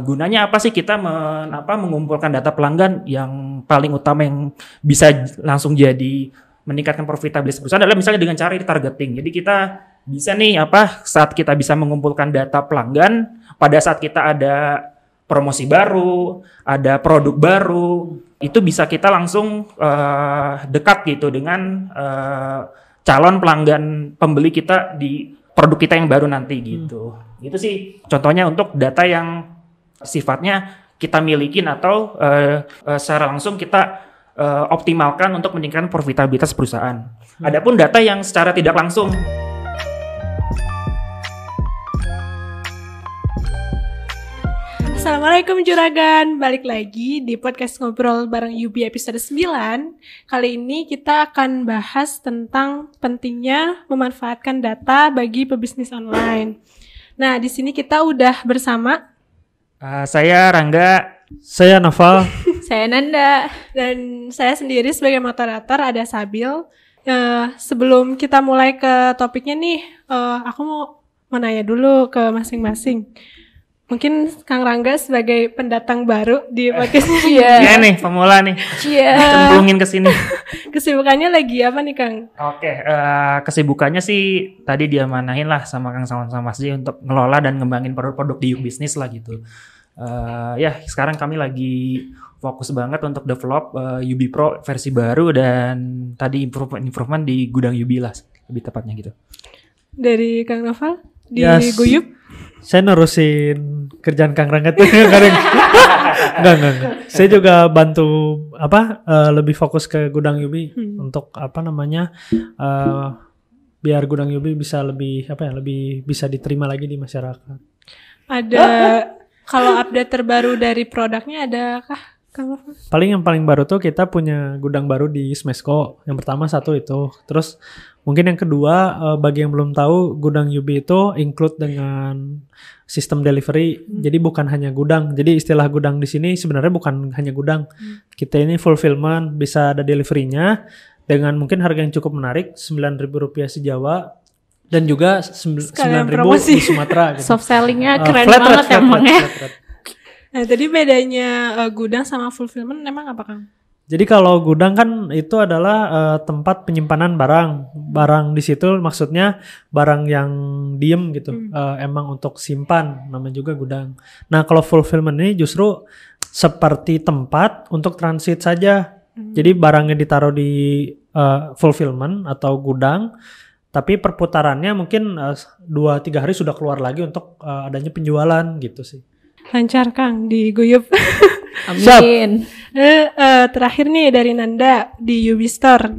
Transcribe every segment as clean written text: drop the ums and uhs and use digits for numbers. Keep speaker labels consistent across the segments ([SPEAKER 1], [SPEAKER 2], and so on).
[SPEAKER 1] Gunanya apa sih kita mengumpulkan data pelanggan yang paling utama yang bisa langsung jadi meningkatkan profitabilitas perusahaan adalah misalnya dengan cara retargeting. Jadi kita bisa nih saat kita bisa mengumpulkan data pelanggan pada saat kita ada promosi baru, ada produk baru, itu bisa kita langsung dekat gitu dengan calon pelanggan pembeli kita di produk kita yang baru nanti gitu. Itu sih contohnya untuk data yang sifatnya kita milikin atau secara langsung kita optimalkan untuk meningkatkan profitabilitas perusahaan. Adapun data yang secara tidak langsung.
[SPEAKER 2] Assalamualaikum Juragan, balik lagi di podcast Ngobrol bareng Yubi episode 9. Kali ini kita akan bahas tentang pentingnya memanfaatkan data bagi pebisnis online. Nah, di sini kita udah bersama
[SPEAKER 1] Saya Rangga,
[SPEAKER 3] saya Noval,
[SPEAKER 4] saya Nanda,
[SPEAKER 2] dan saya sendiri sebagai moderator ada Sabil. Sebelum kita mulai ke topiknya nih, aku mau nanya dulu ke masing-masing. Mungkin Kang Rangga sebagai pendatang baru di podcast ini.
[SPEAKER 1] Iya nih, pemula nih. Cemplungin ke sini.
[SPEAKER 2] Kesibukannya lagi apa nih, Kang?
[SPEAKER 1] Oke, kesibukannya sih tadi diamanahin lah sama Kang sama Mas J untuk ngelola dan ngembangin produk-produk di Ubisnis lah gitu. Sekarang kami lagi fokus banget untuk develop Ubi Pro versi baru dan tadi improvement di gudang Ubi lah lebih tepatnya gitu.
[SPEAKER 2] Dari Kang Noval di
[SPEAKER 3] Yes.
[SPEAKER 2] Guyup.
[SPEAKER 3] saya nerusin kerjaan Kang Rangga tuh. Enggak. Saya juga bantu lebih fokus ke gudang Yubi untuk biar gudang Yubi bisa lebih bisa diterima lagi di masyarakat.
[SPEAKER 2] Ada kalau update terbaru dari produknya adakah, Kang Noval?
[SPEAKER 3] Yang paling baru tuh kita punya gudang baru di Smesco. Yang pertama satu itu. Terus mungkin yang kedua, bagi yang belum tahu, gudang Yubi itu include dengan sistem delivery. Jadi bukan hanya gudang. Jadi istilah gudang di sini sebenarnya bukan hanya gudang. Kita ini fulfillment, bisa ada delivery-nya dengan mungkin harga yang cukup menarik, Rp9.000 sejawa dan juga 9.000 di Sumatera. Gitu.
[SPEAKER 4] soft sellingnya keren
[SPEAKER 3] Flat
[SPEAKER 4] banget
[SPEAKER 3] rate,
[SPEAKER 4] emang ya.
[SPEAKER 3] flat rate.
[SPEAKER 2] Nah, tadi bedanya gudang sama fulfillment emang apa, Kang?
[SPEAKER 3] Jadi kalau gudang kan itu adalah tempat penyimpanan barang. Barang di situ maksudnya barang yang diem gitu. Emang untuk simpan, namanya juga gudang. Nah, kalau fulfillment ini justru seperti tempat untuk transit saja. Jadi barangnya ditaruh di fulfillment atau gudang, tapi perputarannya mungkin 2-3 hari sudah keluar lagi untuk adanya penjualan gitu sih.
[SPEAKER 2] Lancar, Kang, di Guyup.
[SPEAKER 4] Amin.
[SPEAKER 2] Terakhir nih dari Nanda di Yubi Store.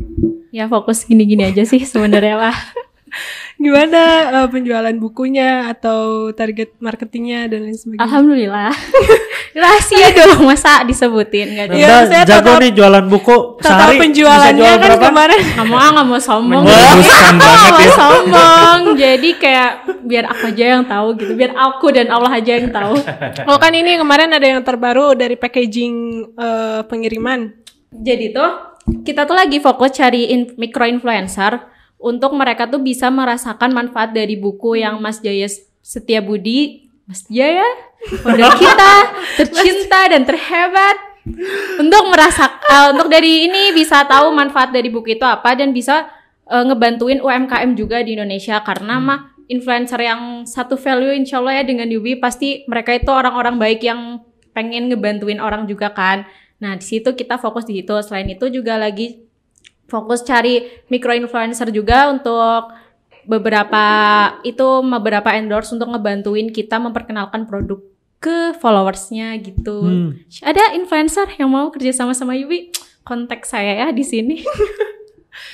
[SPEAKER 4] Ya fokus gini-gini aja sih sebenarnya lah.
[SPEAKER 2] Gimana penjualan bukunya atau target marketingnya dan lain sebagainya?
[SPEAKER 4] Alhamdulillah. Rahasia dong, masa disebutin nggak?
[SPEAKER 2] Iya,
[SPEAKER 3] Nanda jago nih jualan buku
[SPEAKER 2] Total
[SPEAKER 3] sehari
[SPEAKER 2] penjualannya
[SPEAKER 3] bisa jual
[SPEAKER 2] kan
[SPEAKER 3] berapa?
[SPEAKER 2] kemarin.
[SPEAKER 4] Nggak mau sombong.
[SPEAKER 1] Menjuruskan banget ya.
[SPEAKER 4] Sombong. Jadi kayak biar aku aja yang tahu gitu. Biar aku dan Allah aja yang tahu.
[SPEAKER 2] Oh, kan ini kemarin ada yang terbaru dari packaging pengiriman.
[SPEAKER 4] Jadi tuh kita tuh lagi fokus cari micro influencer untuk mereka tuh bisa merasakan manfaat dari buku yang Mas Jaya Setiabudi, Mas Jaya, model kita tercinta dan terhebat, untuk merasakan, untuk dari ini bisa tahu manfaat dari buku itu apa dan bisa ngebantuin UMKM juga di Indonesia karena influencer yang satu value insya Allah ya dengan Yubi pasti mereka itu orang-orang baik yang pengen ngebantuin orang juga kan. Nah di situ kita fokus di situ. Selain itu juga lagi fokus cari micro influencer juga untuk beberapa endorse untuk ngebantuin kita memperkenalkan produk ke followersnya gitu. Ada influencer yang mau kerja sama Yubi, kontak saya ya di sini.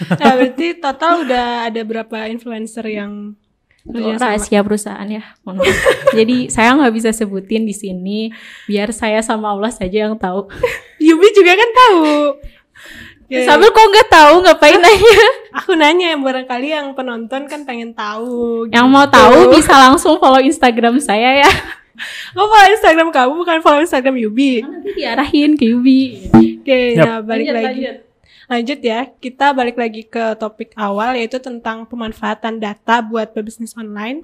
[SPEAKER 2] Nah, berarti total udah ada berapa influencer yang kerja sama?
[SPEAKER 4] Rahasia perusahaan ya. Mohon maaf. Jadi saya nggak bisa sebutin di sini, biar saya sama Allah saja yang tahu.
[SPEAKER 2] Yubi juga kan tahu.
[SPEAKER 4] Sambil kok nggak tahu ngapain nanya?
[SPEAKER 2] Aku nanya, barangkali yang penonton kan pengen tahu.
[SPEAKER 4] Yang mau tahu bisa langsung follow Instagram saya ya.
[SPEAKER 2] Oh, follow Instagram kamu bukan follow Instagram Yubi.
[SPEAKER 4] Nanti diarahin ke Yubi.
[SPEAKER 2] Oke, nah balik
[SPEAKER 4] Lanjut,
[SPEAKER 2] lagi. Lanjut ya, kita balik lagi ke topik awal yaitu tentang pemanfaatan data buat pebisnis online.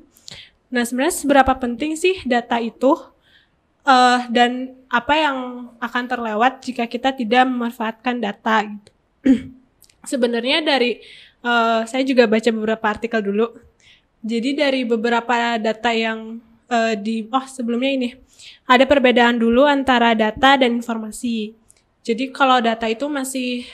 [SPEAKER 2] Nah, sebenarnya seberapa penting sih data itu dan apa yang akan terlewat jika kita tidak memanfaatkan data gitu. Sebenarnya dari saya juga baca beberapa artikel dulu. Jadi dari beberapa data yang sebelumnya ini ada perbedaan dulu antara data dan informasi. Jadi kalau data itu masih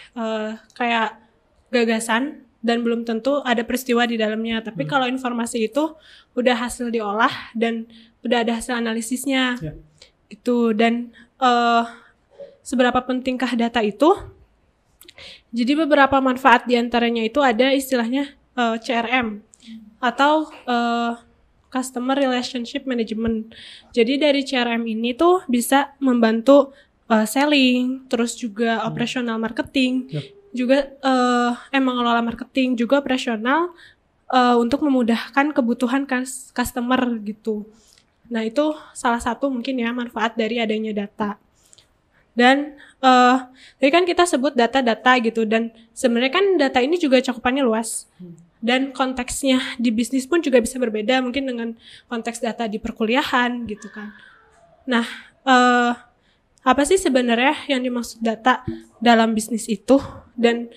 [SPEAKER 2] kayak gagasan dan belum tentu ada peristiwa di dalamnya. Tapi kalau informasi itu udah hasil diolah dan udah ada hasil analisisnya. Gitu. Dan seberapa pentingkah data itu? Jadi beberapa manfaat diantaranya itu ada istilahnya CRM atau Customer Relationship Management. Jadi dari CRM ini tuh bisa membantu selling, terus juga operational marketing, juga mengelola marketing, juga operasional untuk memudahkan kebutuhan customer gitu. Nah itu salah satu mungkin ya manfaat dari adanya data. Dan tadi kan kita sebut data-data gitu, dan sebenarnya kan data ini juga cakupannya luas. Dan konteksnya di bisnis pun juga bisa berbeda mungkin dengan konteks data di perkuliahan gitu kan. Nah, apa sih sebenarnya yang dimaksud data dalam bisnis itu? Dan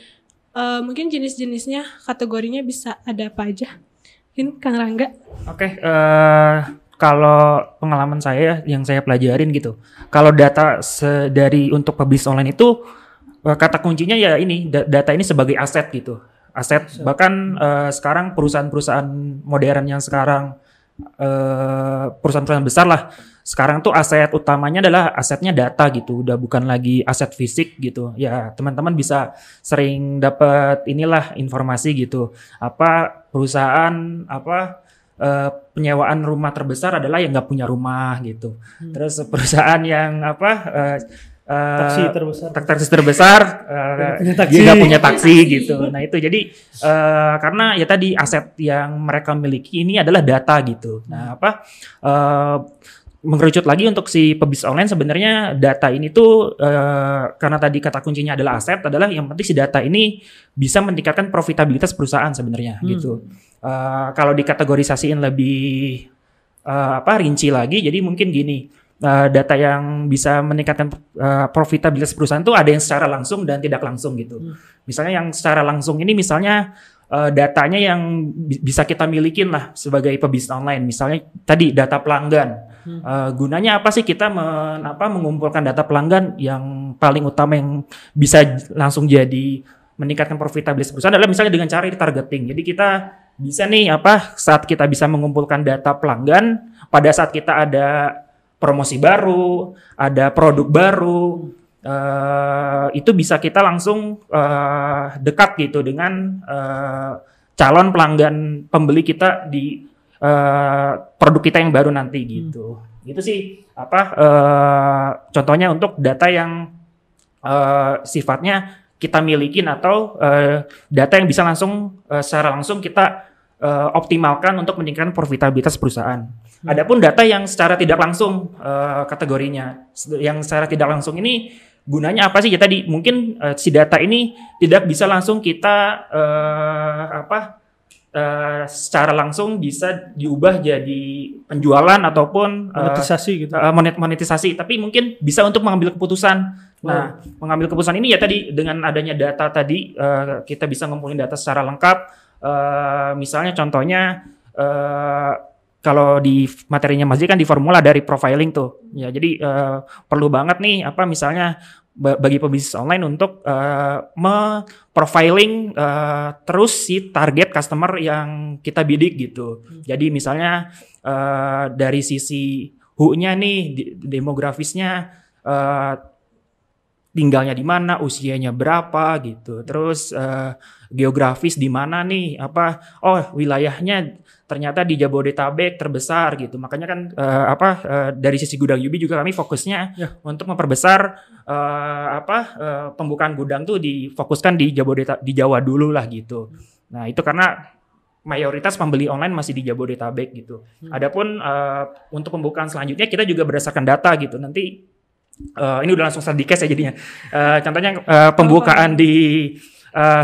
[SPEAKER 2] mungkin jenis-jenisnya, kategorinya bisa ada apa aja? Mungkin Kang Rangga.
[SPEAKER 1] Oke, kalau pengalaman saya yang saya pelajarin gitu, kalau data dari untuk pebisnis online itu kata kuncinya ya ini data ini sebagai aset gitu, aset. Bahkan sekarang perusahaan-perusahaan modern yang sekarang perusahaan-perusahaan besar lah, sekarang tuh aset utamanya adalah asetnya data gitu, udah bukan lagi aset fisik gitu. Ya teman-teman bisa sering dapat inilah informasi gitu, apa perusahaan apa penyewaan rumah terbesar adalah yang nggak punya rumah gitu. Terus perusahaan yang taksi terbesar dia nggak punya taksi gitu. Nah itu jadi karena ya tadi aset yang mereka miliki ini adalah data gitu. Nah mengerucut lagi untuk si pebisnis online, sebenarnya data ini tuh karena tadi kata kuncinya adalah aset, adalah yang penting si data ini bisa meningkatkan profitabilitas perusahaan sebenarnya gitu. Kalau dikategorisasiin lebih rinci lagi, jadi mungkin gini, data yang bisa meningkatkan profitabilitas perusahaan tuh ada yang secara langsung dan tidak langsung gitu. Misalnya yang secara langsung ini misalnya datanya yang bisa kita milikin lah sebagai pebisnis online, misalnya tadi data pelanggan. Gunanya apa sih kita mengumpulkan data pelanggan? Yang paling utama yang bisa langsung jadi meningkatkan profitabilitas perusahaan adalah misalnya dengan cara retargeting. Jadi kita bisa nih saat kita bisa mengumpulkan data pelanggan, pada saat kita ada promosi baru, ada produk baru, itu bisa kita langsung dekat gitu dengan calon pelanggan pembeli kita di produk kita yang baru nanti gitu. Itu sih contohnya untuk data yang sifatnya kita milikin atau data yang bisa langsung secara langsung kita optimalkan untuk meningkatkan profitabilitas perusahaan. Adapun data yang secara tidak langsung kategorinya, yang secara tidak langsung ini gunanya apa sih? Ya tadi mungkin si data ini tidak bisa langsung kita secara langsung bisa diubah jadi penjualan ataupun
[SPEAKER 3] monetisasi gitu.
[SPEAKER 1] Monetisasi, tapi mungkin bisa untuk mengambil keputusan. Nah, mengambil keputusan ini ya tadi dengan adanya data tadi kita bisa ngumpulin data secara lengkap. Misalnya contohnya kalau di materinya Mas J kan di formula dari profiling tuh. Ya, jadi perlu banget nih misalnya bagi pebisnis online untuk profiling terus si target customer yang kita bidik gitu. Jadi misalnya dari sisi WHO-nya nih, demografisnya tinggalnya di mana, usianya berapa gitu. Terus geografis di mana nih, wilayahnya ternyata di Jabodetabek terbesar gitu. Makanya kan dari sisi gudang Yubi juga kami fokusnya untuk memperbesar pembukaan gudang tuh difokuskan di di Jawa dulu lah gitu. Nah, itu karena mayoritas pembeli online masih di Jabodetabek gitu. Adapun untuk pembukaan selanjutnya kita juga berdasarkan data gitu. Nanti ini udah langsung study case ya jadinya. Contohnya pembukaan di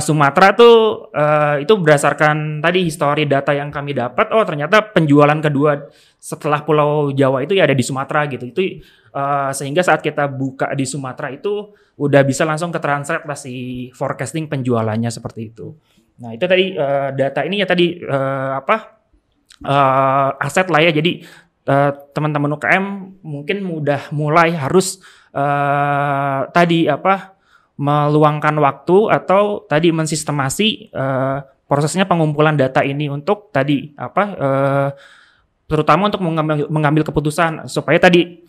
[SPEAKER 1] Sumatera tuh itu berdasarkan tadi histori data yang kami dapat. Oh ternyata penjualan kedua setelah Pulau Jawa itu ya ada di Sumatera gitu. Itu sehingga saat kita buka di Sumatera itu udah bisa langsung ke translate lah si forecasting penjualannya seperti itu. Nah itu tadi data ini ya tadi aset lah ya. Jadi teman-teman UKM mungkin udah mulai harus meluangkan waktu atau tadi mensistemasi prosesnya pengumpulan data ini untuk tadi terutama untuk mengambil keputusan supaya tadi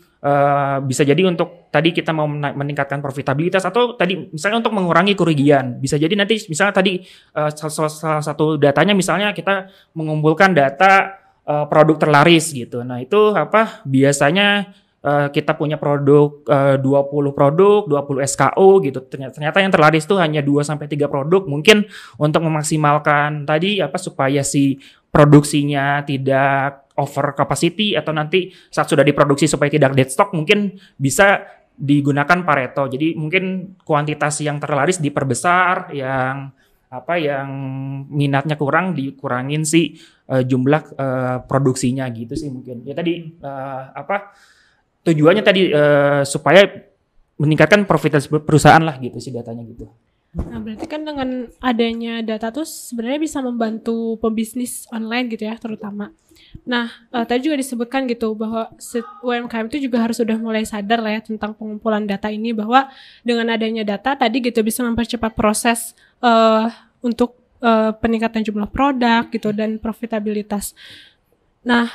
[SPEAKER 1] bisa jadi untuk tadi kita mau meningkatkan profitabilitas atau tadi misalnya untuk mengurangi kerugian. Bisa jadi nanti misalnya tadi salah satu datanya misalnya kita mengumpulkan data produk terlaris gitu. Nah, itu biasanya kita punya produk 20 produk, 20 SKU gitu. Ternyata yang terlaris itu hanya 2 sampai 3 produk. Mungkin untuk memaksimalkan tadi supaya si produksinya tidak over capacity atau nanti saat sudah diproduksi supaya tidak dead stock mungkin bisa digunakan Pareto. Jadi mungkin kuantitas yang terlaris diperbesar, yang minatnya kurang dikurangin si jumlah produksinya gitu sih mungkin. Ya tadi tujuannya tadi supaya meningkatkan profitabilitas perusahaan lah gitu sih datanya gitu.
[SPEAKER 2] Nah, berarti kan dengan adanya data tuh sebenarnya bisa membantu pembisnis online gitu ya terutama. Nah, tadi juga disebutkan gitu bahwa UMKM itu juga harus sudah mulai sadar lah ya tentang pengumpulan data ini, bahwa dengan adanya data tadi gitu bisa mempercepat proses untuk peningkatan jumlah produk gitu dan profitabilitas. Nah,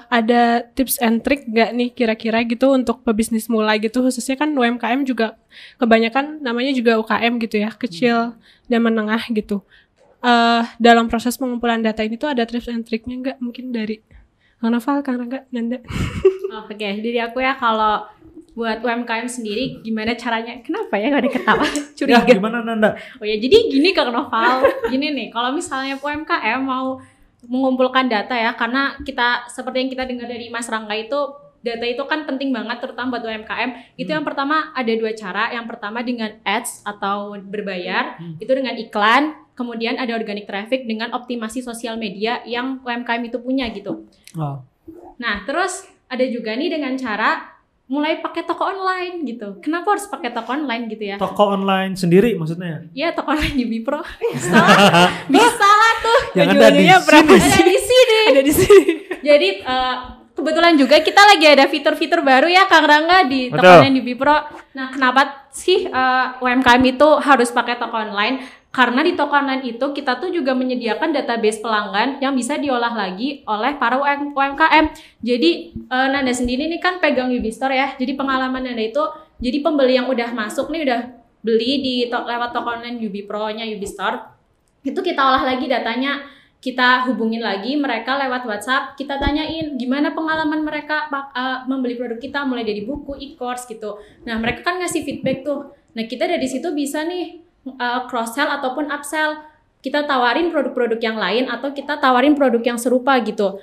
[SPEAKER 2] ada tips and trick nggak nih kira-kira gitu untuk pebisnis mulai gitu, khususnya kan UMKM juga kebanyakan namanya juga UKM gitu ya, kecil dan menengah gitu. Dalam proses pengumpulan data ini tuh ada tips and tricknya nggak? Mungkin dari Kang Noval, Kang Rangga, Nanda.
[SPEAKER 4] Oke, dari aku ya, kalau buat UMKM sendiri gimana caranya? Kenapa ya gak ada ketawa? Curiga.
[SPEAKER 3] Ya, gimana Nanda?
[SPEAKER 4] Oh ya, jadi gini Kang Noval, gini nih, kalau misalnya UMKM mau mengumpulkan data ya, karena kita seperti yang kita dengar dari Mas Rangga itu, data itu kan penting banget terutama buat UMKM. Itu yang pertama ada 2 cara. Yang pertama dengan ads atau berbayar, itu dengan iklan. Kemudian ada organic traffic dengan optimasi sosial media yang UMKM itu punya gitu.
[SPEAKER 3] Oh.
[SPEAKER 4] Nah, terus ada juga nih dengan cara mulai pakai toko online gitu. Kenapa harus pakai toko online gitu ya?
[SPEAKER 3] Toko online sendiri maksudnya?
[SPEAKER 4] Iya, toko online di Bipro. Bisa lah tuh.
[SPEAKER 3] Yang ada di sini.
[SPEAKER 4] Ada di sini. Jadi kebetulan juga kita lagi ada fitur-fitur baru ya Kang Rangga di toko online di Bipro. Nah, kenapa sih UMKM itu harus pakai toko online? Karena di toko online itu kita tuh juga menyediakan database pelanggan yang bisa diolah lagi oleh para UMKM. Jadi Nanda sendiri nih kan pegang Ubistore ya. Jadi pengalaman Nanda itu, jadi pembeli yang udah masuk nih, udah beli lewat toko online Ubipro-nya Ubistore, itu kita olah lagi datanya. Kita hubungin lagi mereka lewat WhatsApp, kita tanyain gimana pengalaman mereka membeli produk kita, mulai dari buku, e-course gitu. Nah, mereka kan ngasih feedback tuh. Nah, kita dari situ bisa nih cross sell ataupun upsell. Kita tawarin produk-produk yang lain atau kita tawarin produk yang serupa gitu.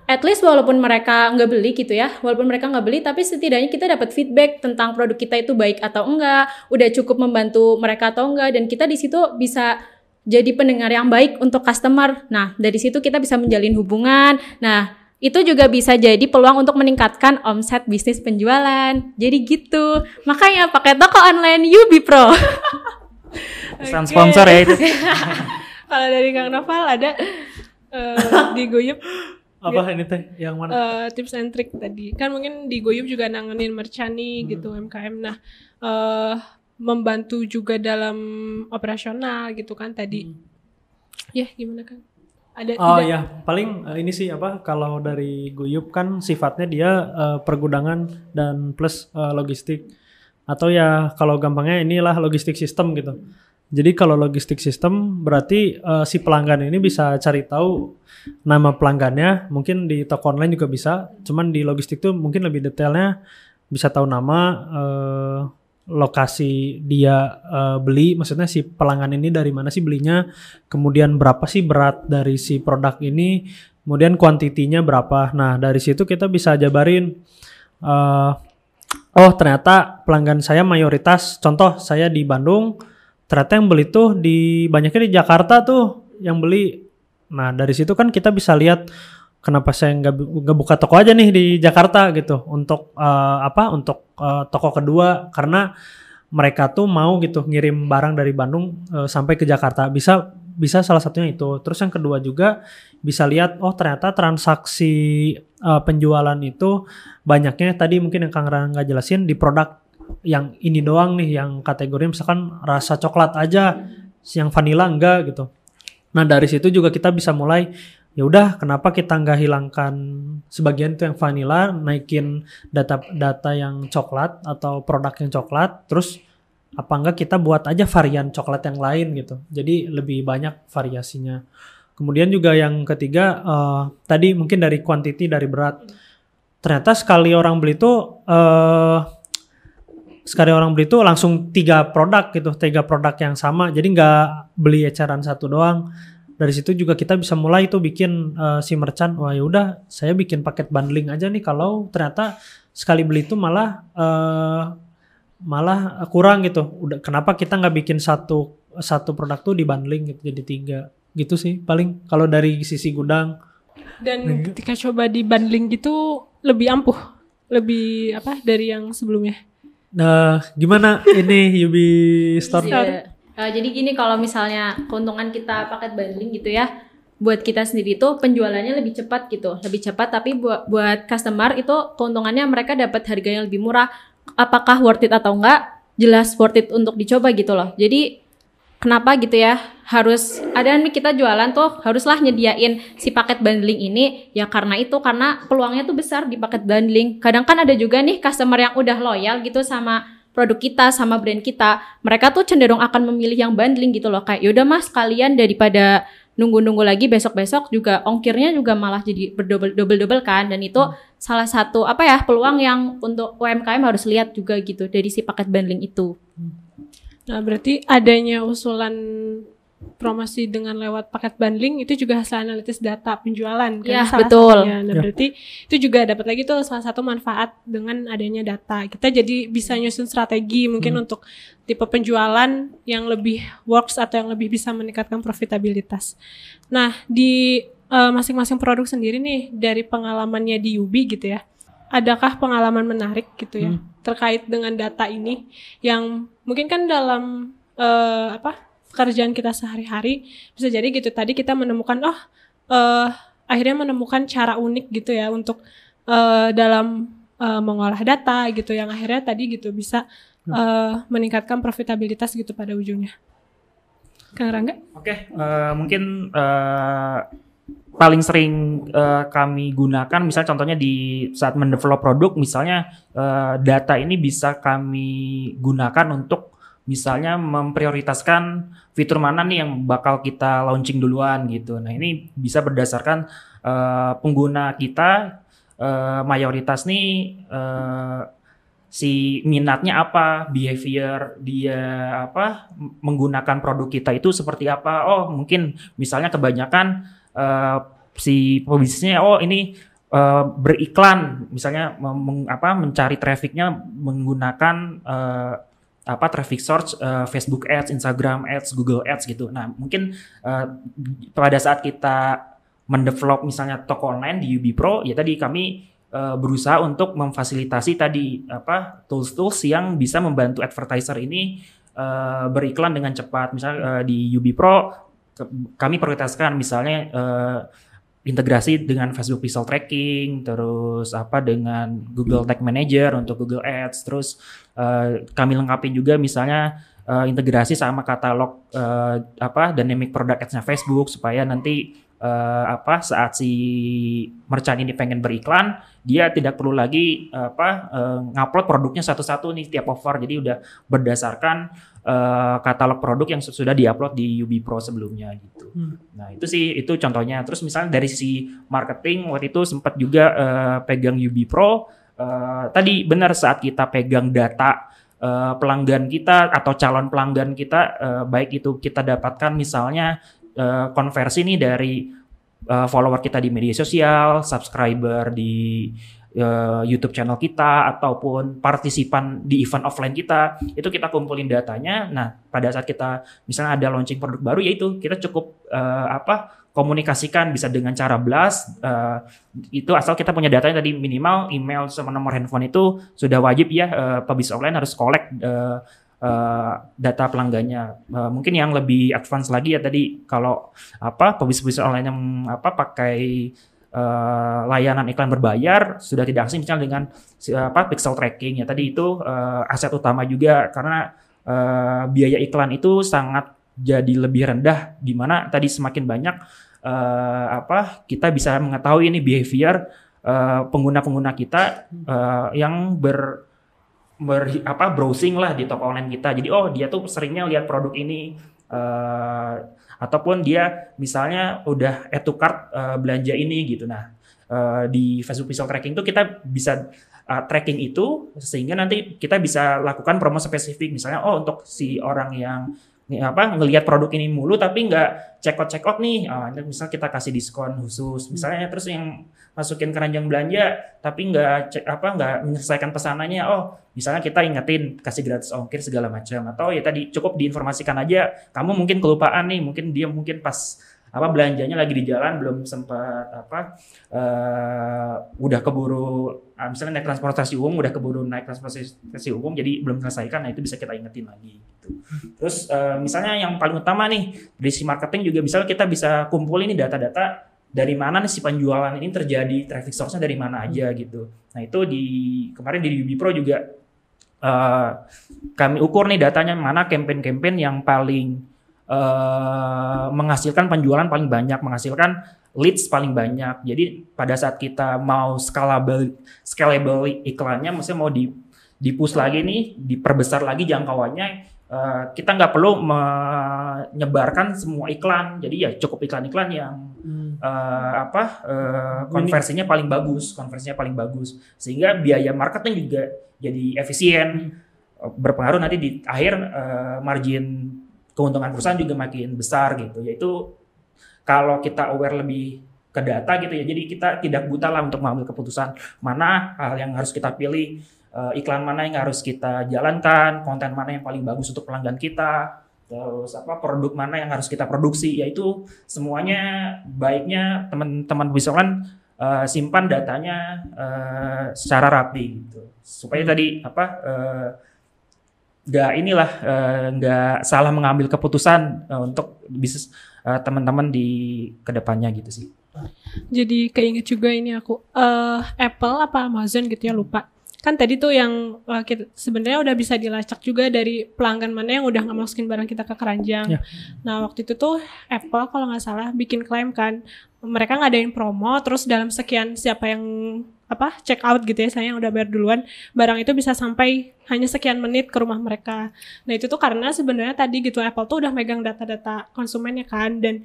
[SPEAKER 4] At least walaupun mereka nggak beli gitu ya, walaupun mereka nggak beli, tapi setidaknya kita dapat feedback tentang produk kita itu baik atau enggak, udah cukup membantu mereka atau enggak, dan kita di situ bisa jadi pendengar yang baik untuk customer. Nah, dari situ kita bisa menjalin hubungan. Nah, itu juga bisa jadi peluang untuk meningkatkan omset bisnis penjualan. Jadi gitu. Makanya pakai toko online Ubipro.
[SPEAKER 1] Pesan sponsor ya itu.
[SPEAKER 2] Kalau dari Kang Noval ada di Goyup
[SPEAKER 3] apa ini teh yang mana?
[SPEAKER 2] Tips and trick tadi. Kan mungkin di Goyup juga nanganin merchant nih gitu UMKM. Nah, membantu juga dalam operasional gitu kan tadi. Ya, gimana Kang? Ada tidak?
[SPEAKER 3] Ya, paling ini sih kalau dari Guyup kan sifatnya dia pergudangan dan plus logistik. Atau ya kalau gampangnya inilah logistik sistem gitu. Jadi kalau logistik sistem berarti si pelanggan ini bisa cari tahu nama pelanggannya, mungkin di toko online juga bisa. Cuman di logistik tuh mungkin lebih detailnya bisa tahu nama, lokasi dia beli, maksudnya si pelanggan ini dari mana sih belinya, kemudian berapa sih berat dari si produk ini, kemudian kuantitinya berapa. Nah dari situ kita bisa jabarin, oh ternyata pelanggan saya mayoritas, contoh saya di Bandung, ternyata yang beli tuh banyaknya di Jakarta tuh yang beli. Nah dari situ kan kita bisa lihat, kenapa saya nggak buka toko aja nih di Jakarta gitu untuk toko kedua, karena mereka tuh mau gitu ngirim barang dari Bandung sampai ke Jakarta, bisa salah satunya itu. Terus yang kedua juga bisa lihat, oh ternyata transaksi penjualan itu banyaknya tadi mungkin yang Kang Rangga jelasin di produk yang ini doang nih, yang kategori misalkan rasa coklat aja, yang vanilla enggak gitu. Nah dari situ juga kita bisa mulai, ya udah kenapa kita nggak hilangkan sebagian itu yang vanilla, naikin data yang coklat atau produk yang coklat, terus apa enggak kita buat aja varian coklat yang lain gitu, jadi lebih banyak variasinya. Kemudian juga yang ketiga tadi mungkin dari quantity, dari berat, ternyata sekali orang beli tuh langsung 3 produk gitu, 3 produk yang sama, jadi nggak beli eceran satu doang. Dari situ juga kita bisa mulai tuh bikin si merchant, wah yaudah saya bikin paket bundling aja nih, kalau ternyata sekali beli itu malah kurang gitu. Udah, kenapa kita nggak bikin satu produk tuh di bundling gitu, jadi 3 gitu sih paling kalau dari sisi gudang.
[SPEAKER 2] Dan ketika coba di bundling gitu lebih ampuh, lebih dari yang sebelumnya.
[SPEAKER 3] Nah gimana ini Yubi Store?
[SPEAKER 4] Iya. Jadi gini, kalau misalnya keuntungan kita paket bundling gitu ya, buat kita sendiri itu penjualannya lebih cepat gitu, tapi buat customer itu keuntungannya mereka dapat harga yang lebih murah. Apakah worth it atau enggak? Jelas worth it untuk dicoba gitu loh. Jadi kenapa gitu ya, harus ada nih kita jualan tuh haruslah nyediain si paket bundling ini ya, karena peluangnya tuh besar di paket bundling. Kadang kan ada juga nih customer yang udah loyal gitu sama produk kita, sama brand kita, mereka tuh cenderung akan memilih yang bundling gitu loh, kayak yaudah mas kalian daripada nunggu-nunggu lagi besok-besok juga ongkirnya juga malah jadi berdobel-dobel kan. Dan itu salah satu peluang yang untuk UMKM harus lihat juga gitu dari si paket bundling itu.
[SPEAKER 2] Nah berarti adanya usulan promosi dengan lewat paket bundling itu juga hasil analisis data penjualan kan,
[SPEAKER 4] ya,
[SPEAKER 2] salah
[SPEAKER 4] betul.
[SPEAKER 2] satunya. Nah berarti itu juga dapat lagi tuh salah satu manfaat dengan adanya data. Kita jadi bisa nyusun strategi mungkin untuk tipe penjualan yang lebih works atau yang lebih bisa meningkatkan profitabilitas. Nah di masing-masing produk sendiri nih, dari pengalamannya di Yubi gitu ya, adakah pengalaman menarik gitu ya terkait dengan data ini yang mungkin kan dalam pekerjaan kita sehari-hari bisa jadi gitu, tadi kita menemukan akhirnya menemukan cara unik gitu ya untuk dalam mengolah data gitu, yang akhirnya tadi gitu bisa meningkatkan profitabilitas gitu pada ujungnya. Kang Rangga?
[SPEAKER 1] Oke, mungkin paling sering kami gunakan, misalnya contohnya di saat mendevelop produk, misalnya data ini bisa kami gunakan untuk misalnya memprioritaskan fitur mana nih yang bakal kita launching duluan gitu. Nah ini bisa berdasarkan pengguna kita mayoritas nih si minatnya apa, behavior dia menggunakan produk kita itu seperti apa. Oh mungkin misalnya kebanyakan si pebisnisnya ini beriklan, misalnya mencari trafficnya menggunakan traffic source, Facebook Ads, Instagram Ads, Google Ads gitu. Nah mungkin pada saat kita mendevelop misalnya toko online di Yubi Pro, ya tadi kami berusaha untuk memfasilitasi tadi tools-tools yang bisa membantu advertiser ini beriklan dengan cepat. Misalnya di Yubi Pro kami prioritaskan misalnya integrasi dengan Facebook Pixel Tracking, terus dengan Google Tag Manager untuk Google Ads, terus kami lengkapin juga misalnya integrasi sama katalog dynamic product ads-nya Facebook, supaya nanti saat si merchant ini pengen beriklan, dia tidak perlu lagi ngupload produknya satu-satu nih tiap offer. Jadi udah berdasarkan katalog produk yang sudah diupload di Yubi Pro sebelumnya gitu. Nah itu contohnya. Terus misalnya dari sisi marketing, waktu itu sempat juga pegang Yubi Pro. Tadi benar, saat kita pegang data pelanggan kita atau calon pelanggan kita, baik itu kita dapatkan misalnya konversi nih dari follower kita di media sosial, subscriber di YouTube channel kita, ataupun partisipan di event offline kita, itu kita kumpulin datanya. Nah pada saat kita misalnya ada launching produk baru, yaitu kita cukup komunikasikan bisa dengan cara blast, itu asal kita punya datanya tadi, minimal email sama nomor handphone itu sudah wajib ya, pebisnis online harus collect data pelanggannya. Mungkin yang lebih advance lagi ya tadi, kalau pebisnis online yang pakai layanan iklan berbayar sudah tidak asing misalnya dengan pixel tracking ya tadi, itu aset utama juga karena biaya iklan itu sangat jadi lebih rendah, di mana tadi semakin banyak kita bisa mengetahui ini behavior pengguna-pengguna kita yang browsing lah di toko online kita. Jadi dia tuh seringnya lihat produk ini, ataupun dia misalnya udah add to cart belanja ini gitu. Nah, di Facebook Pixel Tracking tuh kita bisa tracking itu sehingga nanti kita bisa lakukan promo spesifik, misalnya untuk si orang yang ngelihat produk ini mulu tapi nggak check out nih, misal kita kasih diskon khusus misalnya, terus yang masukin keranjang belanja tapi nggak menyelesaikan pesanannya, misalnya kita ingetin kasih gratis ongkir segala macam, atau ya tadi cukup diinformasikan aja kamu mungkin kelupaan nih, mungkin dia pas belanjanya lagi di jalan belum sempat udah keburu misalnya naik transportasi umum jadi belum selesaikan, nah itu bisa kita ingetin lagi gitu. Terus misalnya yang paling utama nih dari si marketing juga, misalnya kita bisa kumpulin ini data-data dari mana nih si penjualan ini terjadi, traffic source-nya dari mana aja gitu. Nah itu kemarin di UB Pro juga kami ukur nih datanya, mana campaign-campaign yang paling menghasilkan penjualan paling banyak, menghasilkan leads paling banyak. Jadi pada saat kita mau scalable iklannya, maksudnya mau di-push lagi nih, diperbesar lagi jangkauannya, kita nggak perlu menyebarkan semua iklan. Jadi ya cukup iklan-iklan yang konversinya paling bagus, sehingga biaya marketing juga jadi efisien, berpengaruh nanti di akhir margin keuntungan perusahaan juga makin besar gitu. Yaitu kalau kita aware lebih ke data gitu ya, jadi kita tidak buta lah untuk mengambil keputusan mana hal yang harus kita pilih, iklan mana yang harus kita jalankan, konten mana yang paling bagus untuk pelanggan kita, terus produk mana yang harus kita produksi. Yaitu semuanya baiknya teman-teman bisa kan simpan datanya secara rapi gitu, supaya tadi nggak salah mengambil keputusan untuk bisnis teman-teman di kedepannya gitu sih.
[SPEAKER 2] Jadi keinget juga ini aku Apple apa Amazon gitu ya, lupa. Kan tadi tuh yang sebenarnya udah bisa dilacak juga dari pelanggan mana yang udah nggak masukin barang kita ke keranjang. Yeah. Nah waktu itu tuh Apple kalau nggak salah bikin klaim kan, mereka ngadain promo, terus dalam sekian siapa yang check out gitu ya, saya yang udah bayar duluan, barang itu bisa sampai hanya sekian menit ke rumah mereka. Nah itu tuh karena sebenarnya tadi gitu Apple tuh udah megang data-data konsumennya kan, dan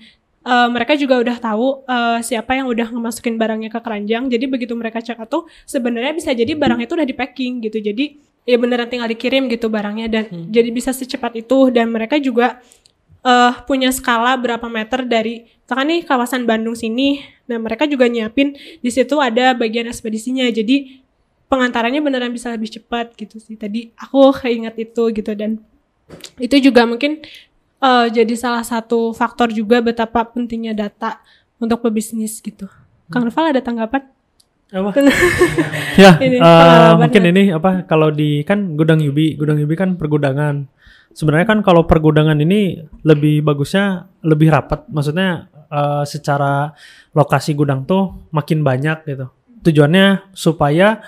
[SPEAKER 2] mereka juga udah tahu siapa yang udah ngemasukin barangnya ke keranjang. Jadi begitu mereka check out tuh sebenarnya bisa jadi barang itu udah di packing gitu, jadi ya beneran tinggal dikirim gitu barangnya, dan jadi bisa secepat itu. Dan mereka juga punya skala berapa meter dari misalkan nih kawasan Bandung sini. Nah mereka juga nyiapin di situ ada bagian ekspedisinya, jadi pengantarannya beneran bisa lebih cepat gitu sih. Tadi aku keinget itu gitu, dan itu juga mungkin jadi salah satu faktor juga betapa pentingnya data untuk pebisnis gitu. Kang Noval ada tanggapan?
[SPEAKER 3] Ya, mungkin ini kalau di kan gudang Yubi kan pergudangan. Sebenarnya kan kalau pergudangan ini lebih bagusnya lebih rapat, maksudnya secara lokasi gudang tuh makin banyak gitu. Tujuannya supaya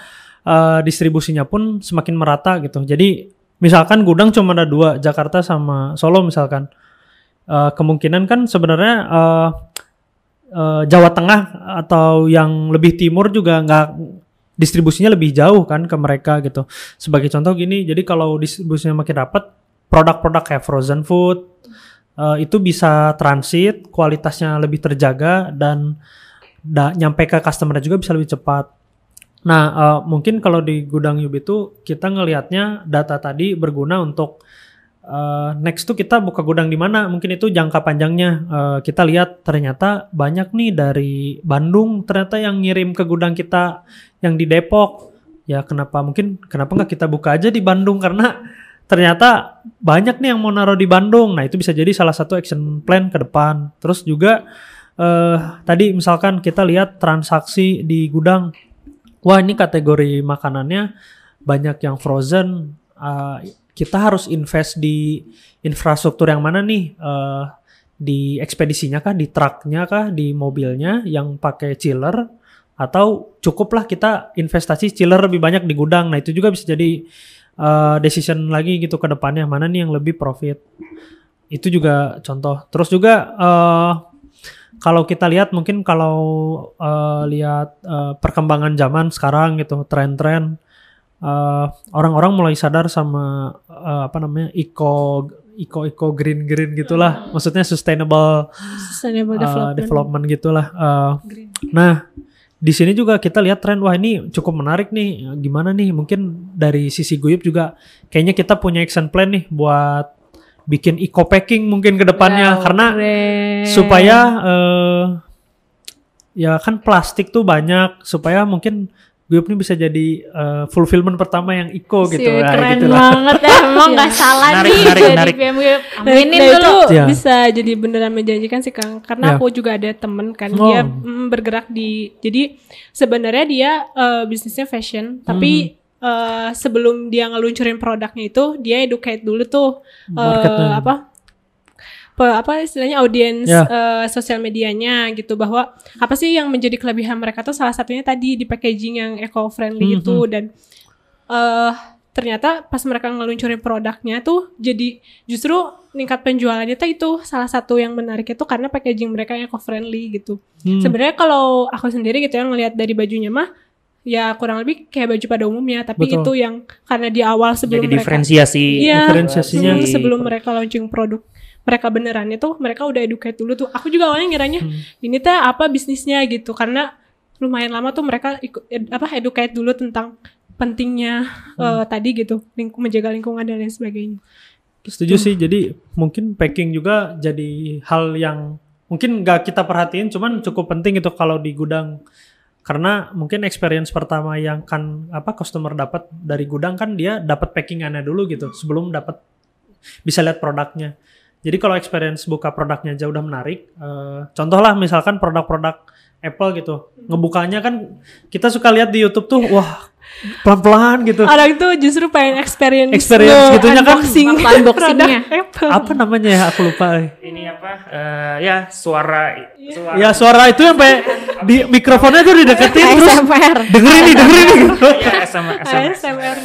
[SPEAKER 3] distribusinya pun semakin merata gitu. Jadi misalkan gudang cuma ada 2, Jakarta sama Solo misalkan, kemungkinan kan sebenarnya Jawa Tengah atau yang lebih timur juga nggak, distribusinya lebih jauh kan ke mereka gitu. Sebagai contoh gini, jadi kalau distribusinya makin rapat, produk-produk kayak frozen food itu bisa transit, kualitasnya lebih terjaga, dan nyampe ke customer juga bisa lebih cepat. Nah, mungkin kalau di gudang Yubi itu kita ngelihatnya data tadi berguna untuk next tuh kita buka gudang di mana, mungkin itu jangka panjangnya. Kita lihat ternyata banyak nih dari Bandung ternyata yang ngirim ke gudang kita yang di Depok. Ya kenapa nggak kita buka aja di Bandung, karena ternyata banyak nih yang mau naruh di Bandung. Nah itu bisa jadi salah satu action plan ke depan. Terus juga tadi misalkan kita lihat transaksi di gudang, wah ini kategori makanannya banyak yang frozen, kita harus invest di infrastruktur yang mana nih, di ekspedisinya kah, di truknya kah, di mobilnya yang pakai chiller, atau cukuplah kita investasi chiller lebih banyak di gudang. Nah itu juga bisa jadi decision lagi gitu ke depannya, mana nih yang lebih profit. Itu juga contoh. Terus juga kalau kita lihat, mungkin kalau lihat perkembangan zaman sekarang gitu, tren-tren, orang-orang mulai sadar sama eco green gitulah, maksudnya sustainable development gitulah. Nah di sini juga kita lihat tren, wah ini cukup menarik nih, gimana nih, mungkin dari sisi Guyup juga kayaknya kita punya action plan nih buat bikin eco packing mungkin ke depannya, karena supaya ya kan plastik tuh banyak, supaya mungkin Guyup ini bisa jadi fulfillment pertama yang eco gitu.
[SPEAKER 4] Keren
[SPEAKER 3] gitu
[SPEAKER 4] banget ya, emang nggak salah nih jadi PM Guyup. Aminin dulu.
[SPEAKER 2] Itu bisa jadi beneran menjanjikan sih Kang, karena aku juga ada temen kan, dia bergerak di, jadi sebenarnya dia bisnisnya fashion, tapi sebelum dia ngeluncurin produknya itu dia educate dulu tuh apa istilahnya audiens sosial medianya gitu, bahwa apa sih yang menjadi kelebihan mereka tuh, salah satunya tadi di packaging yang eco friendly itu, dan ternyata pas mereka ngeluncurin produknya tuh jadi justru meningkat penjualannya tuh, itu salah satu yang menarik itu karena packaging mereka eco friendly gitu. Sebenarnya kalau aku sendiri gitu ya ngelihat dari bajunya mah ya kurang lebih kayak baju pada umumnya, tapi itu yang karena di awal sebelum
[SPEAKER 1] jadi
[SPEAKER 2] mereka
[SPEAKER 1] diferensiasinya
[SPEAKER 2] sebelum mereka launching produk mereka beneran itu, mereka udah educate dulu tuh. Aku juga awalnya ngiranya ini teh apa bisnisnya gitu, karena lumayan lama tuh mereka educate dulu tentang pentingnya tadi gitu, menjaga lingkungan dan lain sebagainya.
[SPEAKER 3] Setuju sih, jadi mungkin packing juga jadi hal yang mungkin gak kita perhatiin, cuman cukup penting gitu kalau di gudang. Karena mungkin experience pertama yang kan customer dapat dari gudang kan dia dapat packingannya dulu gitu sebelum dapat bisa lihat produknya. Jadi kalau experience buka produknya aja udah menarik, contoh lah misalkan produk-produk Apple gitu, ngebukanya kan kita suka lihat di YouTube tuh, wah pelan-pelan gitu.
[SPEAKER 2] Orang tuh justru pengen experience
[SPEAKER 3] gitunya kan,
[SPEAKER 4] unboxingnya.
[SPEAKER 3] Apa namanya ya, aku lupa.
[SPEAKER 1] Ini suara
[SPEAKER 3] itu sampai di mikrofonnya tuh dideketin terus dengerin nih gitu.
[SPEAKER 2] ASMR.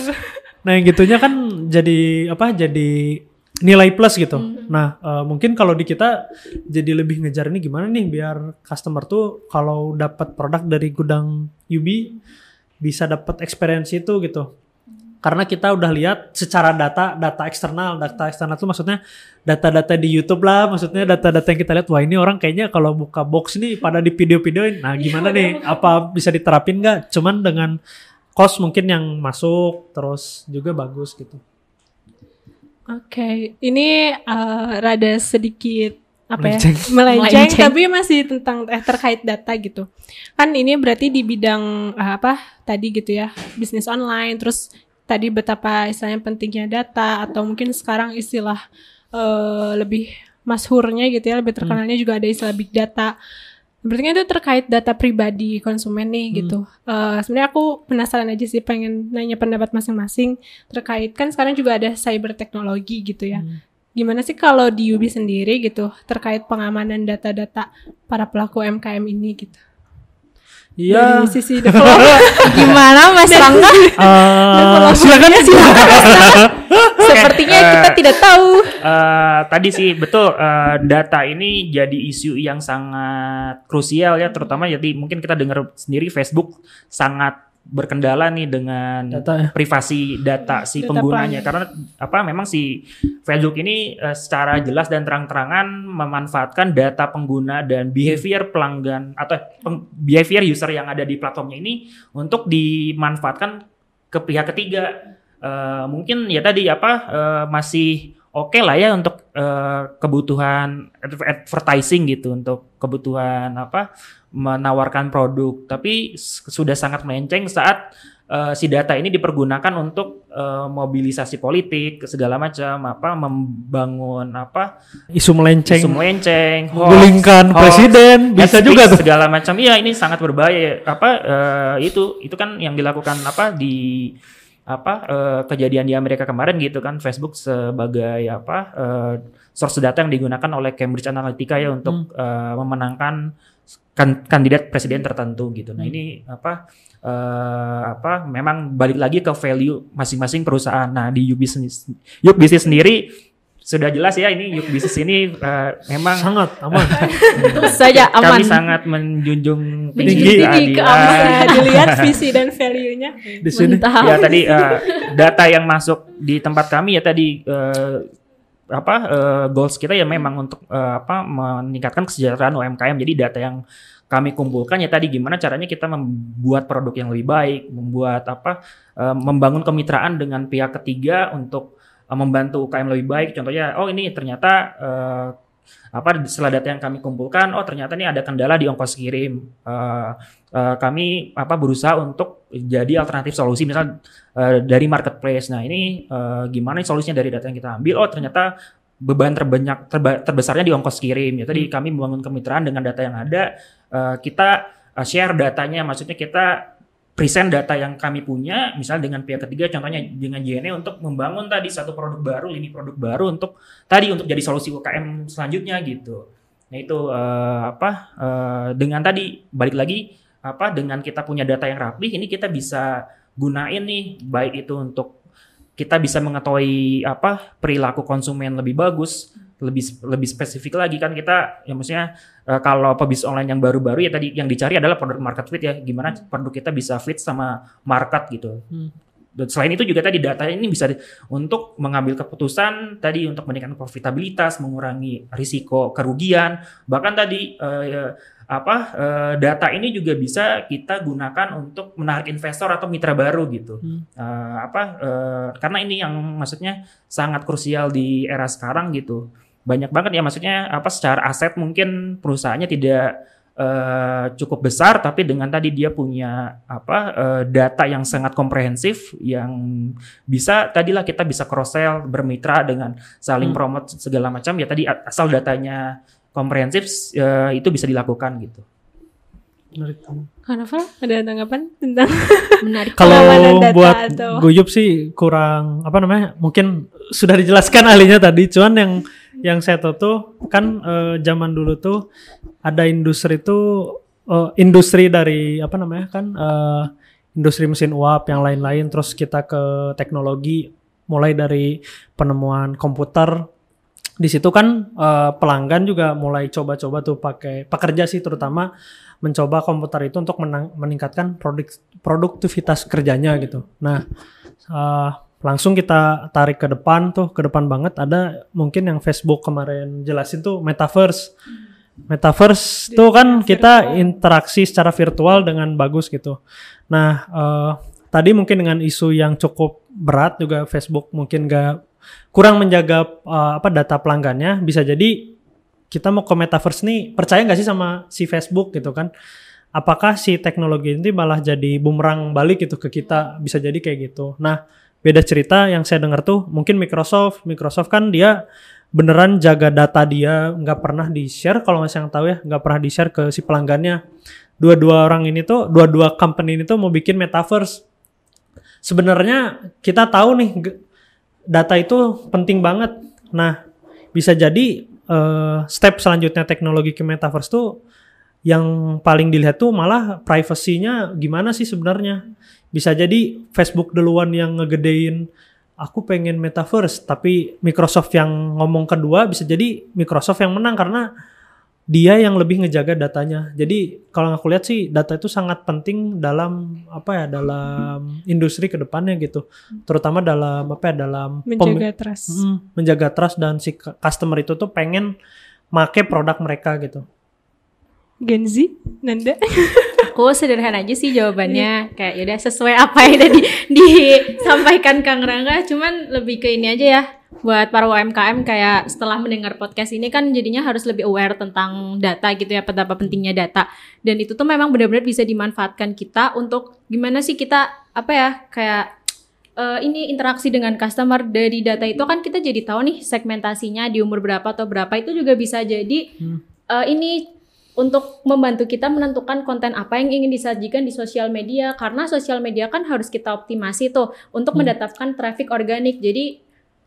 [SPEAKER 3] Nah yang gitunya kan jadi nilai plus gitu. Nah mungkin kalau di kita jadi lebih ngejar ini gimana nih biar customer tuh kalau dapat produk dari gudang UB bisa dapat experience itu gitu. Karena kita udah lihat secara data eksternal tuh maksudnya data-data di YouTube lah, maksudnya data-data yang kita lihat, wah ini orang kayaknya kalau buka box nih pada di video-videoin. Nah gimana nih, apa bisa diterapin nggak? Cuman dengan cost mungkin yang masuk terus juga bagus gitu.
[SPEAKER 2] Oke, ini rada sedikit melenceng tapi masih tentang terkait data gitu. Kan ini berarti di bidang tadi gitu ya, bisnis online, terus tadi betapa istilahnya pentingnya data, atau mungkin sekarang istilah lebih masyhurnya gitu ya, lebih terkenalnya juga ada istilah big data. Berarti itu terkait data pribadi konsumen nih gitu. Sebenarnya aku penasaran aja sih, pengen nanya pendapat masing-masing terkait, kan sekarang juga ada cyber teknologi gitu ya. Gimana sih kalau di UB sendiri gitu terkait pengamanan data-data para pelaku UMKM ini gitu?
[SPEAKER 3] Iya.
[SPEAKER 2] Dari sisi developer.
[SPEAKER 4] Gimana Mas Rangga?
[SPEAKER 3] Silakan.
[SPEAKER 4] Sepertinya kita tidak tahu.
[SPEAKER 1] Tadi sih betul, data ini jadi isu yang sangat krusial ya, terutama jadi mungkin kita dengar sendiri Facebook sangat berkendala nih dengan privasi data si penggunanya, karena memang si Facebook ini secara jelas dan terang-terangan memanfaatkan data pengguna dan behavior pelanggan atau behavior user yang ada di platformnya ini untuk dimanfaatkan ke pihak ketiga. Mungkin ya tadi masih oke lah ya untuk kebutuhan advertising gitu, untuk kebutuhan menawarkan produk, tapi sudah sangat melenceng saat si data ini dipergunakan untuk mobilisasi politik segala macam, membangun
[SPEAKER 3] Isu melenceng,
[SPEAKER 1] hoax,
[SPEAKER 3] menggulingkan presiden, bisa juga tuh.
[SPEAKER 1] segala macam. Iya, ini sangat berbahaya. Itu kan yang dilakukan di kejadian di Amerika kemarin gitu kan, Facebook sebagai source data yang digunakan oleh Cambridge Analytica ya untuk memenangkan kandidat presiden tertentu gitu. Nah ini memang balik lagi ke value masing-masing perusahaan. Nah di Yuk Business sendiri sudah jelas ya, ini Yuk Business ini memang
[SPEAKER 3] sangat aman.
[SPEAKER 4] Saja aman.
[SPEAKER 1] Kami sangat menjunjung
[SPEAKER 4] tinggi keamanan.
[SPEAKER 2] Dilihat visi dan value-nya
[SPEAKER 3] Di sini.
[SPEAKER 1] Ya tadi data yang masuk di tempat kami ya tadi goals kita ya memang untuk meningkatkan kesejahteraan UMKM. Jadi data yang kami kumpulkan ya tadi gimana caranya kita membuat produk yang lebih baik, membangun kemitraan dengan pihak ketiga untuk membantu UKM lebih baik. Contohnya, ini ternyata setelah data yang kami kumpulkan, ternyata ini ada kendala di ongkos kirim. Kami berusaha untuk jadi alternatif solusi, misal dari marketplace. Nah ini gimana solusinya dari data yang kita ambil? Ternyata beban terbesarnya di ongkos kirim. Ya tadi kami membangun kemitraan dengan data yang ada. Kita share datanya, maksudnya kita present data yang kami punya, misalnya dengan pihak ketiga, contohnya dengan JNE untuk membangun tadi satu produk baru, lini produk baru untuk jadi solusi UKM selanjutnya gitu. Nah itu dengan tadi balik lagi dengan kita punya data yang rapi, ini kita bisa gunain nih, baik itu untuk kita bisa mengetahui perilaku konsumen lebih bagus, lebih spesifik lagi kan kita ya maksudnya kalau pebisnis online yang baru-baru ya tadi yang dicari adalah produk market fit ya, gimana produk kita bisa fit sama market gitu. Dan selain itu juga tadi data ini bisa untuk mengambil keputusan tadi untuk meningkatkan profitabilitas, mengurangi risiko kerugian, bahkan tadi data ini juga bisa kita gunakan untuk menarik investor atau mitra baru gitu. Karena ini yang maksudnya sangat krusial di era sekarang gitu. Banyak banget ya maksudnya secara aset mungkin perusahaannya tidak cukup besar, tapi dengan tadi dia punya data yang sangat komprehensif yang bisa tadilah kita bisa cross sell, bermitra dengan saling promote segala macam ya tadi asal datanya komprehensif itu bisa dilakukan gitu.
[SPEAKER 3] Menarik.
[SPEAKER 2] Hanafa ada tanggapan tentang
[SPEAKER 4] Menarik.
[SPEAKER 3] Kalau
[SPEAKER 2] data
[SPEAKER 3] buat
[SPEAKER 2] atau-
[SPEAKER 3] Guyup sih kurang mungkin sudah dijelaskan ahlinya tadi, cuman yang saya tahu tuh kan zaman dulu tuh ada industri dari industri mesin uap yang lain-lain, terus kita ke teknologi mulai dari penemuan komputer. Di situ kan pelanggan juga mulai coba-coba tuh pakai pekerja sih terutama mencoba komputer itu untuk meningkatkan produktivitas kerjanya gitu. Nah langsung kita tarik ke depan banget, ada mungkin yang Facebook kemarin jelasin tuh metaverse tuh kan kita interaksi secara virtual dengan bagus gitu. Nah tadi mungkin dengan isu yang cukup berat juga Facebook mungkin kurang menjaga data pelanggannya, bisa jadi kita mau ke metaverse nih percaya nggak sih sama si Facebook gitu kan? Apakah si teknologi ini malah jadi bumerang balik gitu ke kita, bisa jadi kayak gitu. Nah beda cerita yang saya dengar tuh mungkin Microsoft kan dia beneran jaga data dia, nggak pernah di-share, kalau nggak tahu ya, nggak pernah di-share ke si pelanggannya. Dua company ini tuh mau bikin metaverse. Sebenarnya kita tahu nih data itu penting banget. Nah bisa jadi step selanjutnya teknologi ke metaverse tuh yang paling dilihat tuh malah privacy-nya gimana sih sebenarnya. Bisa jadi Facebook duluan yang ngegedein aku pengen metaverse, tapi Microsoft yang ngomong kedua, bisa jadi Microsoft yang menang karena dia yang lebih ngejaga datanya. Jadi kalau aku lihat sih data itu sangat penting dalam dalam industri ke depannya gitu. Terutama dalam
[SPEAKER 2] menjaga trust.
[SPEAKER 3] Menjaga trust dan si customer itu tuh pengen make produk mereka gitu.
[SPEAKER 2] Gen Z, Nanda.
[SPEAKER 4] Aku sederhana aja sih jawabannya, kayak yaudah sesuai apa yang udah disampaikan Kang Rangga, cuman lebih ke ini aja ya, buat para UMKM kayak setelah mendengar podcast ini kan jadinya harus lebih aware tentang data gitu ya, betapa pentingnya data. Dan itu tuh memang benar-benar bisa dimanfaatkan kita untuk gimana sih kita kayak ini interaksi dengan customer. Dari data itu kan kita jadi tahu nih segmentasinya di umur berapa atau berapa, itu juga bisa jadi ini untuk membantu kita menentukan konten apa yang ingin disajikan di sosial media, karena sosial media kan harus kita optimasi tuh untuk mendatangkan traffic organik. Jadi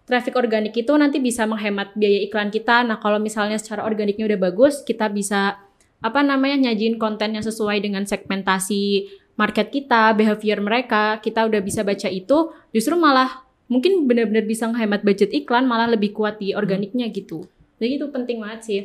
[SPEAKER 4] traffic organik itu nanti bisa menghemat biaya iklan kita. Nah kalau misalnya secara organiknya udah bagus, kita bisa nyajin konten yang sesuai dengan segmentasi market kita, behavior mereka, kita udah bisa baca itu, justru malah mungkin benar-benar bisa menghemat budget iklan, malah lebih kuat di organiknya gitu. Jadi itu penting banget sih.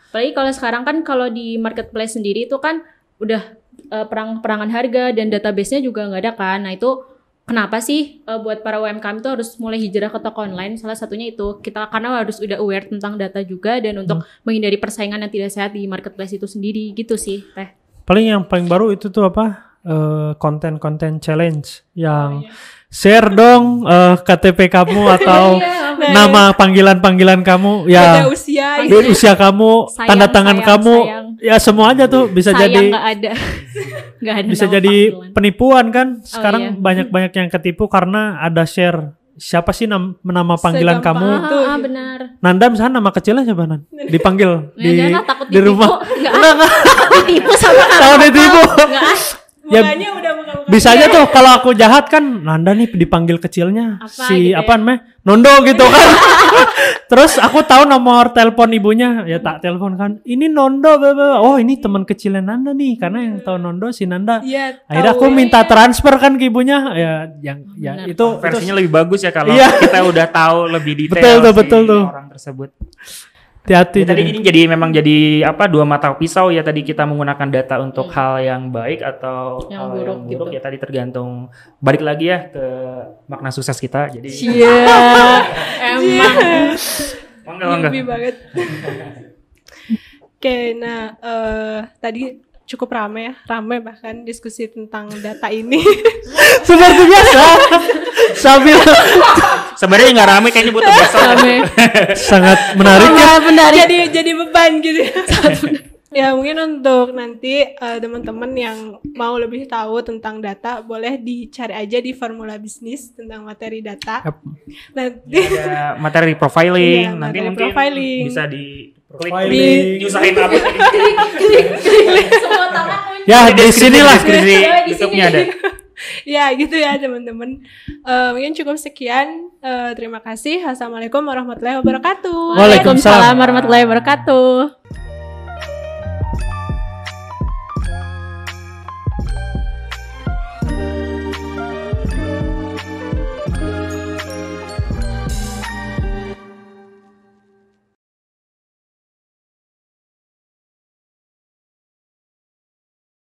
[SPEAKER 4] Apalagi kalau sekarang kan kalau di marketplace sendiri itu kan udah perang-perangan harga dan database-nya juga nggak ada kan. Nah itu kenapa sih buat para UMKM itu harus mulai hijrah ke toko online? Salah satunya itu kita karena harus udah aware tentang data juga dan untuk menghindari persaingan yang tidak sehat di marketplace itu sendiri gitu sih Teh.
[SPEAKER 3] Yang paling baru itu tuh konten-konten challenge yang share dong KTP kamu atau nama panggilan kamu ya, usia kamu, sayang, tanda tangan kamu, ya semua aja tuh bisa jadi
[SPEAKER 4] nggak ada
[SPEAKER 3] bisa jadi panggilan. Penipuan kan sekarang banyak yang ketipu karena ada share siapa sih nama panggilan kamu
[SPEAKER 4] itu. Benar.
[SPEAKER 3] Nanda misalnya nama kecilnya siapa Nan? Dipanggil di rumah.
[SPEAKER 4] Enggak. Ditipu sama
[SPEAKER 3] kalau ditipu. Ya,
[SPEAKER 2] udah
[SPEAKER 3] bisa aja tuh kalau aku jahat kan Nanda nih dipanggil kecilnya Nondo gitu kan. Terus aku tahu nomor telepon ibunya, ya tak telepon kan. Ini Nondo, oh ini teman kecilnya Nanda nih karena yang tahu Nondo si Nanda.
[SPEAKER 2] Ya,
[SPEAKER 3] akhirnya aku minta transfer kan ke ibunya itu
[SPEAKER 1] versinya lebih bagus ya kalau kita udah tahu lebih detail
[SPEAKER 3] betul tuh
[SPEAKER 1] orang tersebut.
[SPEAKER 3] Hati-hati.
[SPEAKER 1] Tadi ini memang jadi dua mata pisau ya, tadi kita menggunakan data untuk hal yang baik atau
[SPEAKER 4] yang
[SPEAKER 1] hal
[SPEAKER 4] buruk
[SPEAKER 1] yang buruk
[SPEAKER 4] gitu.
[SPEAKER 1] ya, tadi tergantung balik lagi ya ke makna sukses kita. Jadi
[SPEAKER 4] emang
[SPEAKER 2] lebih banget. Oke, nah tadi cukup ramai bahkan diskusi tentang data ini.
[SPEAKER 3] Seperti biasa. Sambil
[SPEAKER 1] sebenarnya nggak ramai, kayaknya butuh besok.
[SPEAKER 3] Sangat menarik ya.
[SPEAKER 2] Jadi beban gitu. Ya mungkin untuk nanti teman-teman yang mau lebih tahu tentang data boleh dicari aja di formula bisnis tentang materi data. Nanti
[SPEAKER 1] ada materi profiling, nanti
[SPEAKER 2] materi
[SPEAKER 1] mungkin
[SPEAKER 2] profiling.
[SPEAKER 1] bisa di klik
[SPEAKER 3] Profiling.
[SPEAKER 1] diusahain apa
[SPEAKER 4] semua tangan
[SPEAKER 3] ya di sinilah
[SPEAKER 1] deskripsi YouTube-nya ada.
[SPEAKER 2] Ya gitu ya teman-teman. Mungkin cukup sekian. Terima kasih. Assalamualaikum warahmatullahi wabarakatuh.
[SPEAKER 3] Waalaikumsalam
[SPEAKER 4] warahmatullahi wabarakatuh.